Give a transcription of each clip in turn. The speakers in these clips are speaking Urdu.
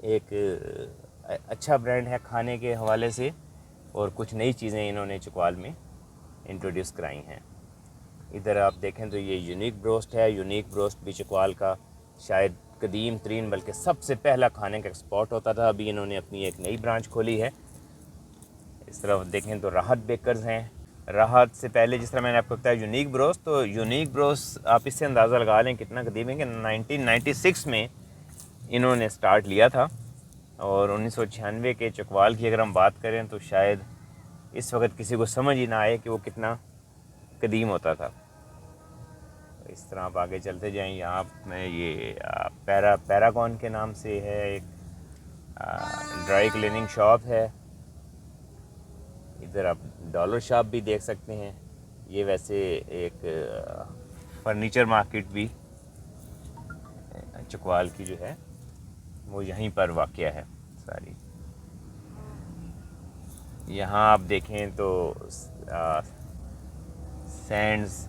ایک اچھا برانڈ ہے کھانے کے حوالے سے، اور کچھ نئی چیزیں انہوں نے چکوال میں انٹروڈیوس کرائی ہیں۔ ادھر آپ دیکھیں تو یہ یونیک بروسٹ ہے۔ یونیک بروسٹ بھی چکوال کا شاید قدیم ترین بلکہ سب سے پہلا کھانے کا ایکسپورٹ ہوتا تھا، ابھی انہوں نے اپنی ایک نئی برانچ کھولی ہے۔ اس طرف دیکھیں تو راحت بیکرز ہیں۔ راحت سے پہلے جس طرح میں نے آپ کو بتایا یونیک بروسٹ، تو یونیک بروسٹ آپ اس سے اندازہ لگا لیں کتنا قدیم ہے کہ 1996 میں انہوں نے سٹارٹ لیا تھا، اور 1996 کے چکوال کی اگر ہم بات کریں تو شاید اس وقت کسی کو سمجھ ہی نہ آئے کہ وہ کتنا قدیم ہوتا تھا۔ اس طرح آپ آگے چلتے جائیں، یہاں میں یہ پیراگون کے نام سے ہے ایک ڈرائی کلیننگ شاپ ہے۔ ادھر آپ ڈالر شاپ بھی دیکھ سکتے ہیں۔ یہ ویسے ایک فرنیچر مارکیٹ بھی چکوال کی جو ہے وہ یہیں پر واقع ہے ساری۔ یہاں آپ دیکھیں تو سینڈز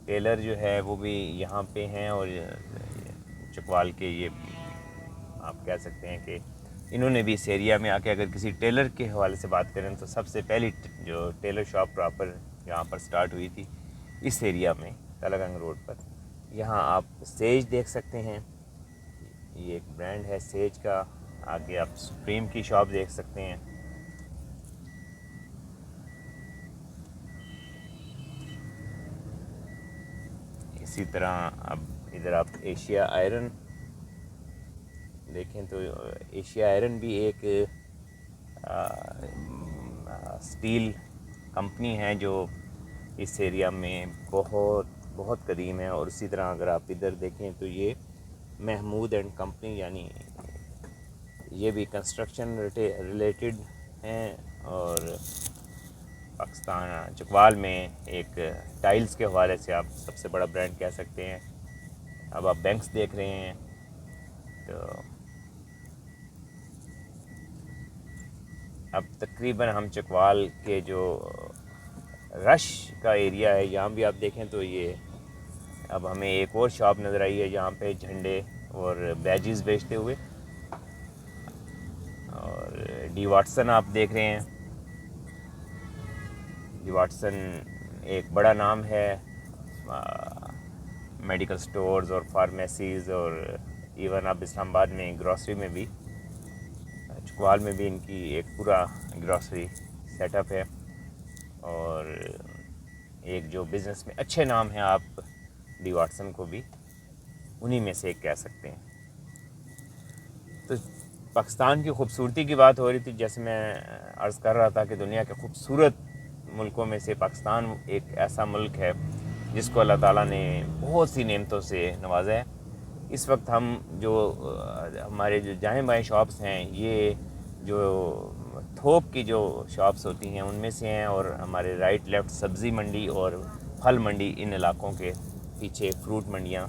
ٹیلر جو ہے وہ بھی یہاں پہ ہیں، اور چکوال کے یہ آپ کہہ سکتے ہیں کہ انہوں نے بھی اس ایریا میں آ کے اگر کسی ٹیلر کے حوالے سے بات کریں تو سب سے پہلی جو ٹیلر شاپ پراپر یہاں پر سٹارٹ ہوئی تھی اس ایریا میں کالاگنگ روڈ پر۔ یہاں آپ سیج دیکھ سکتے ہیں، یہ ایک برانڈ ہے سیج کا۔ آگے آپ سپریم کی شاپ دیکھ سکتے ہیں۔ اسی طرح اب ادھر آپ ایشیا آئرن دیکھیں تو ایشیا آئرن بھی ایک سٹیل کمپنی ہے جو اس ایریا میں بہت قدیم ہے۔ اور اسی طرح اگر آپ ادھر دیکھیں تو یہ محمود اینڈ کمپنی، یعنی یہ بھی کنسٹرکشن ریلیٹڈ ہیں، اور پاکستان چکوال میں ایک ٹائلز کے حوالے سے آپ سب سے بڑا برانڈ کہہ سکتے ہیں۔ اب آپ بینکس دیکھ رہے ہیں تو اب تقریباً ہم چکوال کے جو رش کا ایریا ہے یہاں بھی آپ دیکھیں تو یہ اب ہمیں ایک اور شاپ نظر آئی ہے یہاں پہ جھنڈے اور بیجز بیچتے ہوئے، اور ڈی واٹسن آپ دیکھ رہے ہیں۔ ڈی واٹسن ایک بڑا نام ہے میڈیکل سٹورز اور فارمیسیز، اور ایون اب اسلام آباد میں گروسری میں بھی، چکوال میں بھی ان کی ایک پورا گروسری سیٹ اپ ہے۔ اور ایک جو بزنس میں اچھے نام ہیں آپ ڈی واٹسن کو بھی انہی میں سے ایک کہہ سکتے ہیں۔ تو پاکستان کی خوبصورتی کی بات ہو رہی تھی، جیسے میں عرض کر رہا تھا کہ دنیا کے خوبصورت ملکوں میں سے پاکستان ایک ایسا ملک ہے جس کو اللہ تعالیٰ نے بہت سی نعمتوں سے نوازا ہے۔ اس وقت ہم جو ہمارے جو جائیں بائیں شاپس ہیں یہ جو تھوک کی جو شاپس ہوتی ہیں ان میں سے ہیں، اور ہمارے رائٹ لیفٹ سبزی منڈی اور پھل منڈی ان علاقوں کے پیچھے فروٹ منڈیاں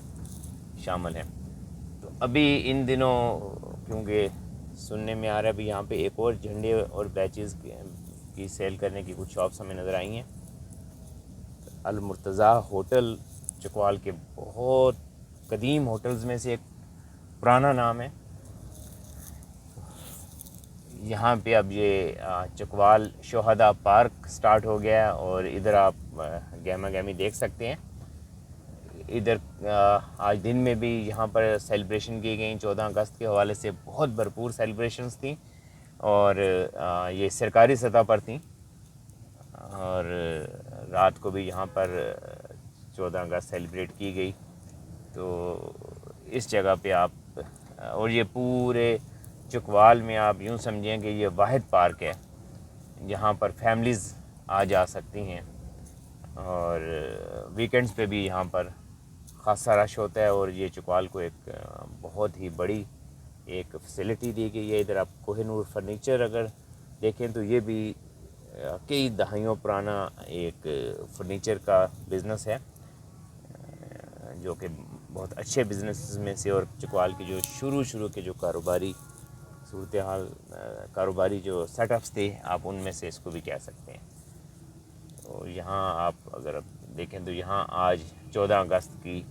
شامل ہیں۔ تو ابھی ان دنوں کیونکہ سننے میں آ رہا ہے ابھی یہاں پہ ایک اور جھنڈے اور بیچز کی سیل کرنے کی کچھ شاپس ہمیں نظر آئی ہیں۔ المرتضیٰ ہوٹل چکوال کے بہت قدیم ہوٹلز میں سے ایک پرانا نام ہے۔ یہاں پہ اب یہ چکوال شہداء پارک سٹارٹ ہو گیا، اور ادھر آپ گہما گہمی دیکھ سکتے ہیں۔ ادھر آج دن میں بھی یہاں پر سیلیبریشن کی گئیں 14 اگست کے حوالے سے، بہت بھرپور سیلیبریشنز تھیں، اور یہ سرکاری سطح پر تھیں، اور رات کو بھی یہاں پر 14 اگست سیلیبریٹ کی گئی۔ تو اس جگہ پہ آپ اور یہ پورے چکوال میں آپ یوں سمجھیں کہ یہ واحد پارک ہے جہاں پر فیملیز آ جا سکتی ہیں، اور ویکنڈز پہ بھی یہاں پر خاصا رش ہوتا ہے۔ اور یہ چکوال کو ایک بہت ہی بڑی ایک فیسلٹی دی گئی ہے۔ ادھر آپ کوہ نور فرنیچر اگر دیکھیں تو یہ بھی کئی دہائیوں پرانا ایک فرنیچر کا بزنس ہے، جو کہ بہت اچھے بزنس میں سے، اور چکوال کی جو شروع کے جو کاروباری صورتحال کاروباری جو سیٹ اپس تھے آپ ان میں سے اس کو بھی کہہ سکتے ہیں۔ تو یہاں آپ اگر دیکھیں تو یہاں آج 14 اگست کی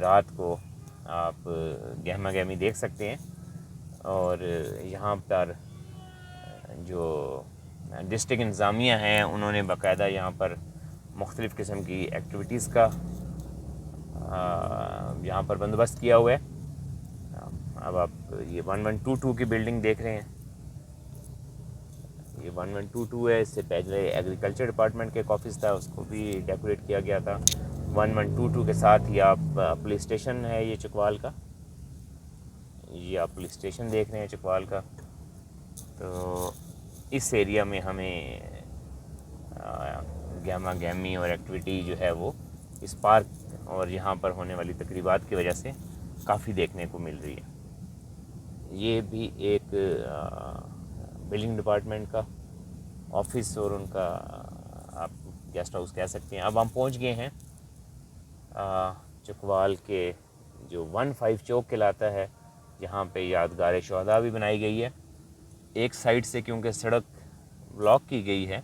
رات کو آپ گہما گہمی دیکھ سکتے ہیں. اور یہاں پر جو ڈسٹرکٹ انتظامیہ ہیں انہوں نے باقاعدہ یہاں پر مختلف قسم کی ایکٹیویٹیز کا یہاں پر بندوبست کیا ہوا ہے. اب آپ یہ 1122 کی بلڈنگ دیکھ رہے ہیں, یہ 1122 ہے. اس سے پہلے ایگریکلچر ڈپارٹمنٹ کا ایک آفس تھا, اس کو بھی ڈیکوریٹ کیا گیا تھا. 1122 کے ساتھ ہی آپ پولیس اسٹیشن ہے یہ چکوال کا, یہ آپ پولیس اسٹیشن دیکھ رہے ہیں چکوال کا. تو اس ایریا میں ہمیں گہما گہمی اور ایکٹیویٹی جو ہے وہ اس پارک اور یہاں پر ہونے والی تقریبات کی وجہ سے کافی دیکھنے کو مل رہی ہے. یہ بھی ایک بلڈنگ ڈپارٹمنٹ کا آفس اور ان کا آپ گیسٹ ہاؤس کہہ سکتے ہیں. اب ہم پہنچ گئے ہیں چکوال کے جو 15 چوک کہلاتا ہے, جہاں پہ یادگار شہداء بھی بنائی گئی ہے. ایک سائڈ سے کیونکہ سڑک بلاک کی گئی ہے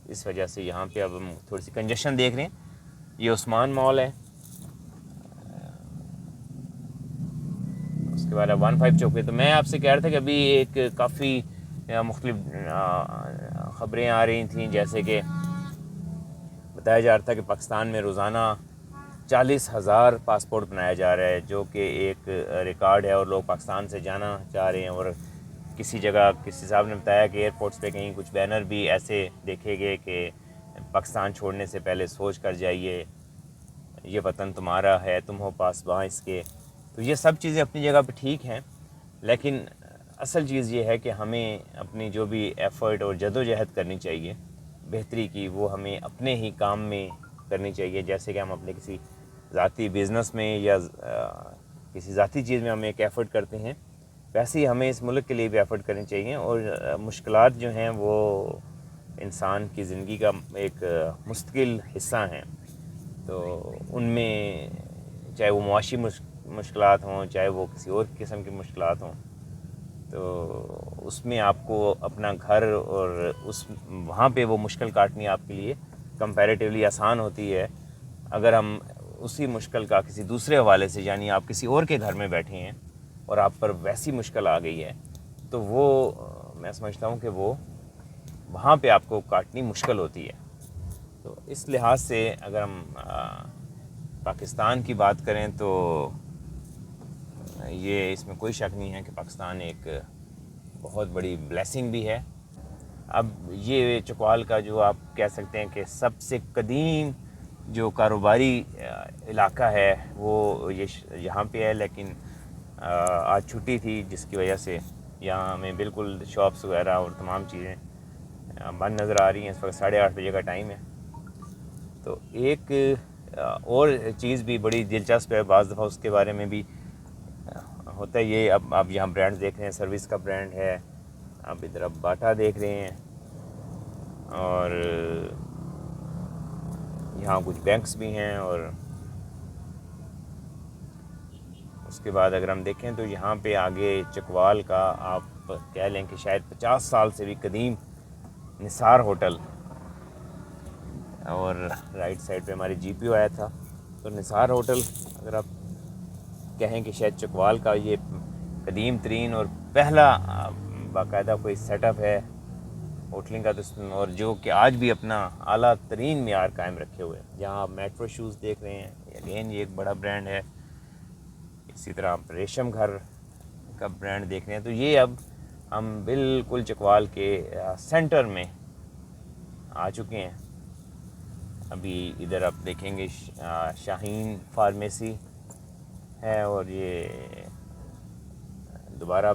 اس وجہ سے یہاں پہ اب ہم تھوڑی سی کنجیشن دیکھ رہے ہیں. یہ عثمان مال ہے, اس کے بعد 15 چوک پہ. تو میں آپ سے کہہ رہا تھا کہ ابھی ایک کافی مختلف خبریں آ رہی تھیں, جیسے کہ بتایا جا رہا تھا کہ پاکستان میں روزانہ 40,000 پاسپورٹ بنایا جا رہا ہے, جو کہ ایک ریکارڈ ہے, اور لوگ پاکستان سے جانا چاہ رہے ہیں. اور کسی جگہ کسی صاحب نے بتایا کہ ایئرپورٹس پہ کہیں کچھ بینر بھی ایسے دیکھے گئے کہ پاکستان چھوڑنے سے پہلے سوچ کر جائیے, یہ وطن تمہارا ہے, تم ہو پاسباں اس کے. تو یہ سب چیزیں اپنی جگہ پہ ٹھیک ہیں, لیکن اصل چیز یہ ہے کہ ہمیں اپنی جو بھی ایفرٹ اور جد و جہد کرنی چاہیے بہتری کی, وہ ہمیں اپنے ہی کام میں کرنی چاہیے. جیسے کہ ہم اپنے کسی ذاتی بزنس میں یا کسی ذاتی چیز میں ہم ایک ایفرٹ کرتے ہیں, ویسے ہی ہمیں اس ملک کے لیے بھی ایفرٹ کرنی چاہیے. اور مشکلات جو ہیں وہ انسان کی زندگی کا ایک مستقل حصہ ہیں. تو ان میں چاہے وہ معاشی مشکلات ہوں, چاہے وہ کسی اور قسم کی مشکلات ہوں, تو اس میں آپ کو اپنا گھر اور اس وہاں پہ وہ مشکل کاٹنی آپ کے لیے کمپیریٹیولی آسان ہوتی ہے. اگر ہم اسی مشکل کا کسی دوسرے حوالے سے, یعنی آپ کسی اور کے گھر میں بیٹھے ہیں اور آپ پر ویسی مشکل آ گئی ہے, تو وہ میں سمجھتا ہوں کہ وہ وہاں پہ آپ کو کاٹنی مشکل ہوتی ہے. تو اس لحاظ سے اگر ہم پاکستان کی بات کریں تو یہ اس میں کوئی شک نہیں ہے کہ پاکستان ایک بہت بڑی بلیسنگ بھی ہے. اب یہ چکوال کا جو آپ کہہ سکتے ہیں کہ سب سے قدیم جو کاروباری علاقہ ہے وہ یہاں پہ ہے, لیکن آج چھٹی تھی جس کی وجہ سے یہاں ہمیں بالکل شاپس وغیرہ اور تمام چیزیں بند نظر آ رہی ہیں. اس وقت 8:30 بجے کا ٹائم ہے. تو ایک اور چیز بھی بڑی دلچسپ ہے, بعض دفعہ اس کے بارے میں بھی ہوتا ہے یہ. اب آپ یہاں برانڈ دیکھ رہے ہیں, سروس کا برانڈ ہے, آپ ادھر اب باٹا دیکھ رہے ہیں, اور یہاں کچھ بینکس بھی ہیں. اور اس کے بعد اگر ہم دیکھیں تو یہاں پہ آگے چکوال کا آپ کہہ لیں کہ شاید 50 سال سے بھی قدیم نثار ہوٹل, اور رائٹ سائڈ پہ ہماری جی پی او آیا تھا. تو نثار ہوٹل اگر آپ کہیں کہ شاید چکوال کا یہ قدیم ترین اور پہلا باقاعدہ کوئی سیٹ اپ ہے ہوٹلنگ کا, اور جو کہ آج بھی اپنا اعلیٰ ترین معیار قائم رکھے ہوئے ہیں. جہاں آپ میٹرو شوز دیکھ رہے ہیں, اگین یہ ایک بڑا برانڈ ہے. اسی طرح آپ ریشم گھر کا برانڈ دیکھ رہے ہیں. تو یہ اب ہم بالکل چکوال کے سینٹر میں آ چکے ہیں. ابھی ادھر آپ دیکھیں گے شاہین فارمیسی ہے, اور یہ دوبارہ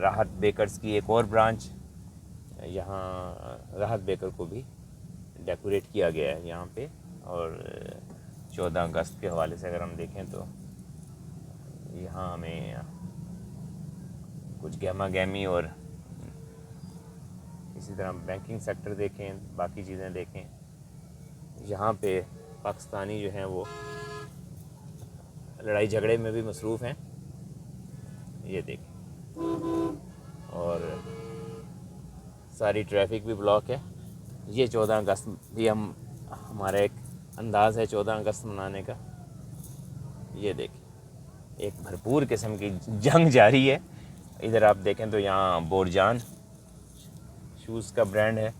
راحت بیکرز کی ایک اور برانچ, یہاں راحت بیکر کو بھی ڈیکوریٹ کیا گیا ہے یہاں پہ. اور 14 اگست کے حوالے سے اگر ہم دیکھیں تو یہاں ہمیں کچھ گہما گہمی, اور اسی طرح بینکنگ سیکٹر دیکھیں, باقی چیزیں دیکھیں. یہاں پہ پاکستانی جو ہیں وہ لڑائی جھگڑے میں بھی مصروف ہیں, یہ دیکھیں. اور ساری ٹریفک بھی بلاک ہے. یہ 14 اگست بھی ہمارا ایک انداز ہے 14 اگست منانے کا. یہ دیکھیں ایک بھرپور قسم کی جنگ جاری ہے. ادھر آپ دیکھیں تو یہاں بورجان شوز کا برانڈ ہے.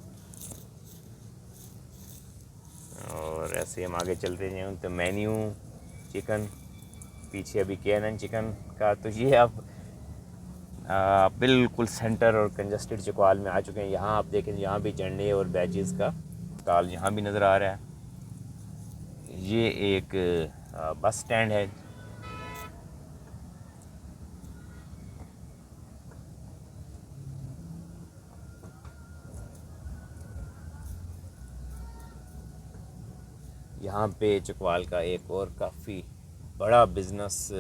اور ایسے ہم آگے چلتے ہیں تو مینیو چکن پیچھے ابھی کینن چکن کا. تو یہ اب بالکل سینٹر اور کنجسٹڈ چکوال میں آ چکے ہیں. یہاں آپ دیکھیں یہاں بھی جھنڈے اور بیجز کا اسٹال یہاں بھی نظر آ رہا ہے. یہ ایک بس سٹینڈ ہے. یہاں پہ چکوال کا ایک اور کافی بڑا بزنس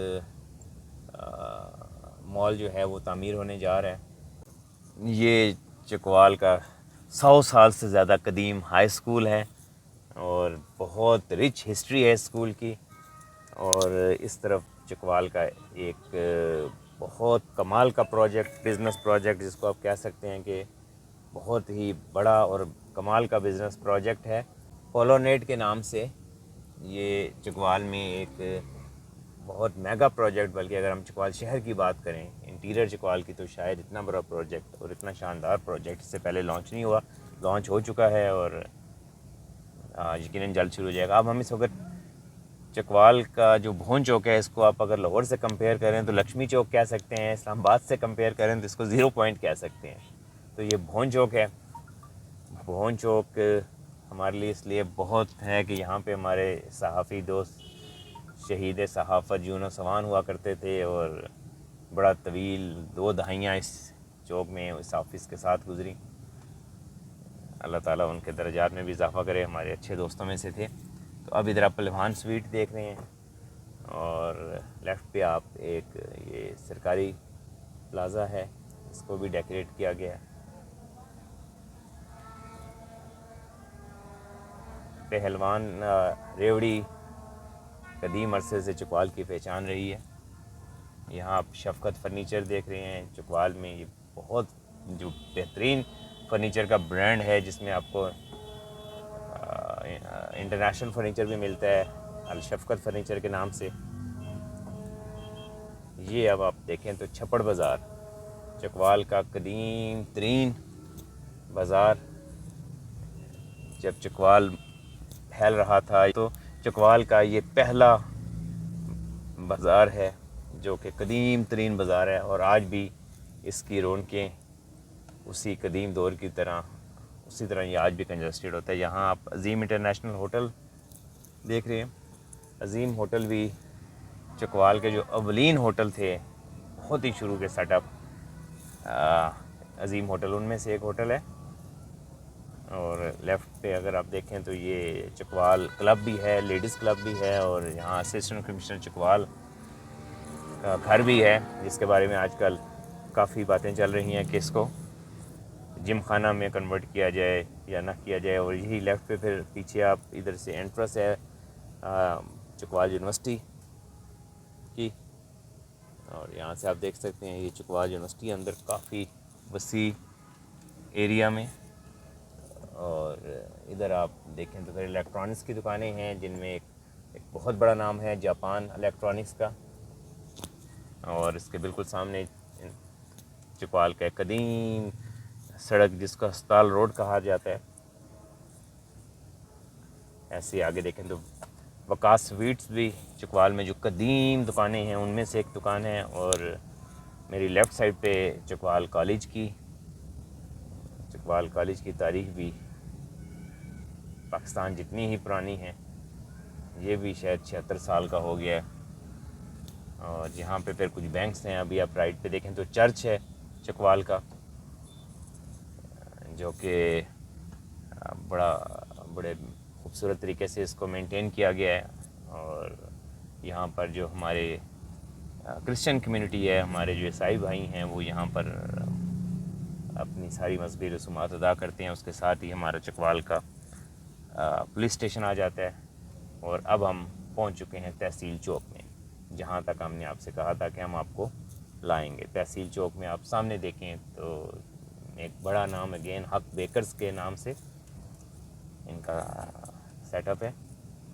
مال جو ہے وہ تعمیر ہونے جا رہا ہے. یہ چکوال کا 100 سال سے زیادہ قدیم ہائی اسکول ہے اور بہت رچ ہسٹری ہے اسکول کی. اور اس طرف چکوال کا ایک بہت کمال کا پروجیکٹ بزنس پروجیکٹ جس کو آپ کہہ سکتے ہیں کہ بہت ہی بڑا اور کمال کا بزنس پروجیکٹ ہے پولو نیٹ کے نام سے. یہ چکوال میں ایک بہت میگا پروجیکٹ، بلکہ اگر ہم چکوال شہر کی بات کریں انٹیریئر چکوال کی، تو شاید اتنا بڑا پروجیکٹ اور اتنا شاندار پروجیکٹ اس سے پہلے لانچ نہیں ہوا. لانچ ہو چکا ہے اور یقیناً جلد شروع ہو جائے گا. اب ہم اس وقت چکوال کا جو بھون چوک ہے اس کو آپ اگر لاہور سے کمپیئر کریں تو لکشمی چوک کہہ سکتے ہیں، اسلام آباد سے کمپیئر کریں تو اس کو 0 پوائنٹ کہہ سکتے ہیں. تو یہ بھون چوک ہے. بھون چوک ہمارے لیے اس لیے بہت ہے کہ یہاں پہ ہمارے صحافی دوست شہید صحافت یونس سوان ہوا کرتے تھے اور بڑا طویل 2 دہائیاں اس چوک میں اس آفس کے ساتھ گزری. اللہ تعالیٰ ان کے درجات میں بھی اضافہ کرے. ہمارے اچھے دوستوں میں سے تھے. تو اب ادھر آپ پہلوان سویٹ دیکھ رہے ہیں اور لیفٹ پہ آپ ایک یہ سرکاری پلازا ہے، اس کو بھی ڈیکوریٹ کیا گیا ہے. پہلوان ریوڑی قدیم عرصے سے چکوال کی پہچان رہی ہے. یہاں آپ شفقت فرنیچر دیکھ رہے ہیں. چکوال میں یہ بہت جو بہترین فرنیچر کا برانڈ ہے جس میں آپ کو انٹرنیشنل فرنیچر بھی ملتا ہے الشفقت فرنیچر کے نام سے. یہ اب آپ دیکھیں تو چھپڑ بازار چکوال کا قدیم ترین بازار. جب چکوال پھیل رہا تھا تو چکوال کا یہ پہلا بازار ہے جو کہ قدیم ترین بازار ہے اور آج بھی اس کی رونقیں اسی قدیم دور کی طرح اسی طرح یہ آج بھی کنجسٹڈ ہوتا ہے. یہاں آپ عظیم انٹرنیشنل ہوٹل دیکھ رہے ہیں. عظیم ہوٹل بھی چکوال کے جو اولین ہوٹل تھے بہت ہی شروع کے سیٹ اپ عظیم ہوٹل ان میں سے ایک ہوٹل ہے. اور لیفٹ پہ اگر آپ دیکھیں تو یہ چکوال کلب بھی ہے، لیڈیز کلب بھی ہے اور یہاں اسسٹنٹ کمشنر چکوال کا گھر بھی ہے جس کے بارے میں آج کل کافی باتیں چل رہی ہیں کہ اس کو جم خانہ میں کنورٹ کیا جائے یا نہ کیا جائے. اور یہی لیفٹ پہ پھر پیچھے آپ ادھر سے انٹرس ہے چکوال یونیورسٹی کی اور یہاں سے آپ دیکھ سکتے ہیں یہ چکوال یونیورسٹی اندر کافی وسیع ایریا میں. اور ادھر آپ دیکھیں تو پھر الیکٹرانکس کی دکانیں ہیں جن میں ایک بہت بڑا نام ہے جاپان الیکٹرانکس کا. اور اس کے بالکل سامنے چکوال کا قدیم سڑک جس کو ہسپتال روڈ کہا جاتا ہے. ایسے آگے دیکھیں تو وقاص سویٹس بھی چکوال میں جو قدیم دکانیں ہیں ان میں سے ایک دکان ہے. اور میری لیفٹ سائڈ پہ چکوال کالج کی تاریخ بھی پاکستان جتنی ہی پرانی ہے. یہ بھی شاید 76 سال کا ہو گیا ہے. اور یہاں پہ پھر کچھ بینکس ہیں. ابھی آپ رائٹ پہ دیکھیں تو چرچ ہے چکوال کا جو کہ بڑے خوبصورت طریقے سے اس کو مینٹین کیا گیا ہے. اور یہاں پر جو ہمارے کرسچن کمیونٹی ہے، ہمارے جو عیسائی بھائی ہیں وہ یہاں پر اپنی ساری مذہبی رسومات ادا کرتے ہیں. اس کے ساتھ ہی ہمارا چکوال کا پولیس اسٹیشن آ جاتا ہے. اور اب ہم پہنچ چکے ہیں تحصیل چوک میں جہاں تک ہم نے آپ سے کہا تھا کہ ہم آپ کو لائیں گے. تحصیل چوک میں آپ سامنے دیکھیں تو ایک بڑا نام اگین حق بیکرز کے نام سے ان کا سیٹ اپ ہے.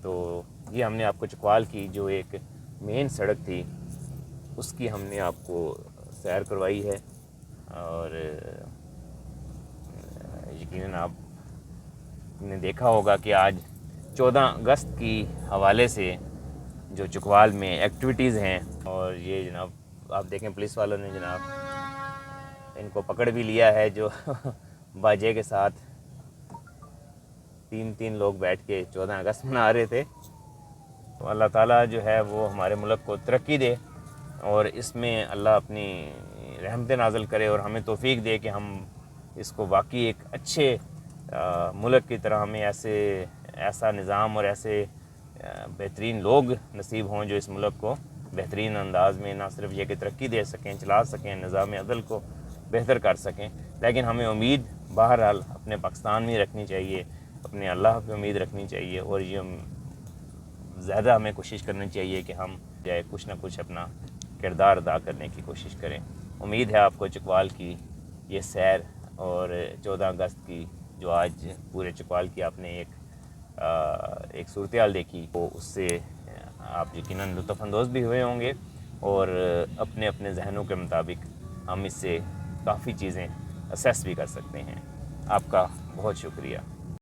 تو یہ ہم نے آپ کو چکوال کی جو ایک مین سڑک تھی اس کی ہم نے آپ کو سیر کروائی ہے، اور یقیناً آپ نے دیکھا ہوگا کہ آج 14 اگست کی حوالے سے جو چکوال میں ایکٹیویٹیز ہیں، اور یہ جناب آپ دیکھیں پولیس والوں نے جناب ان کو پکڑ بھی لیا ہے، جو باجے کے ساتھ تین لوگ بیٹھ کے 14 اگست منا رہے تھے۔ تو اللہ تعالیٰ جو ہے وہ ہمارے ملک کو ترقی دے، اور اس میں اللہ اپنی رحمتیں نازل کرے اور ہمیں توفیق دے کہ ہم اس کو واقعی ایک اچھے ملک کی طرح ہمیں ایسا نظام اور ایسے بہترین لوگ نصیب ہوں جو اس ملک کو بہترین انداز میں نہ صرف یہ کہ ترقی دے سکیں، چلا سکیں، نظام عدل کو بہتر کر سکیں، لیکن ہمیں امید بہرحال اپنے پاکستان میں رکھنی چاہیے، اپنے اللہ پہ امید رکھنی چاہیے، اور یہ زیادہ ہمیں کوشش کرنی چاہیے کہ ہم جائے کچھ نہ کچھ اپنا کردار ادا کرنے کی کوشش کریں۔ امید ہے آپ کو چکوال کی یہ سیر اور 14 اگست کی جو آج پورے چکوال کی آپ نے ایک صورتحال دیکھی، وہ اس سے آپ یقیناً لطف اندوز بھی ہوئے ہوں گے، اور اپنے اپنے ذہنوں کے مطابق ہم اس سے کافی چیزیں اسیس بھی کر سکتے ہیں۔ آپ کا بہت شکریہ۔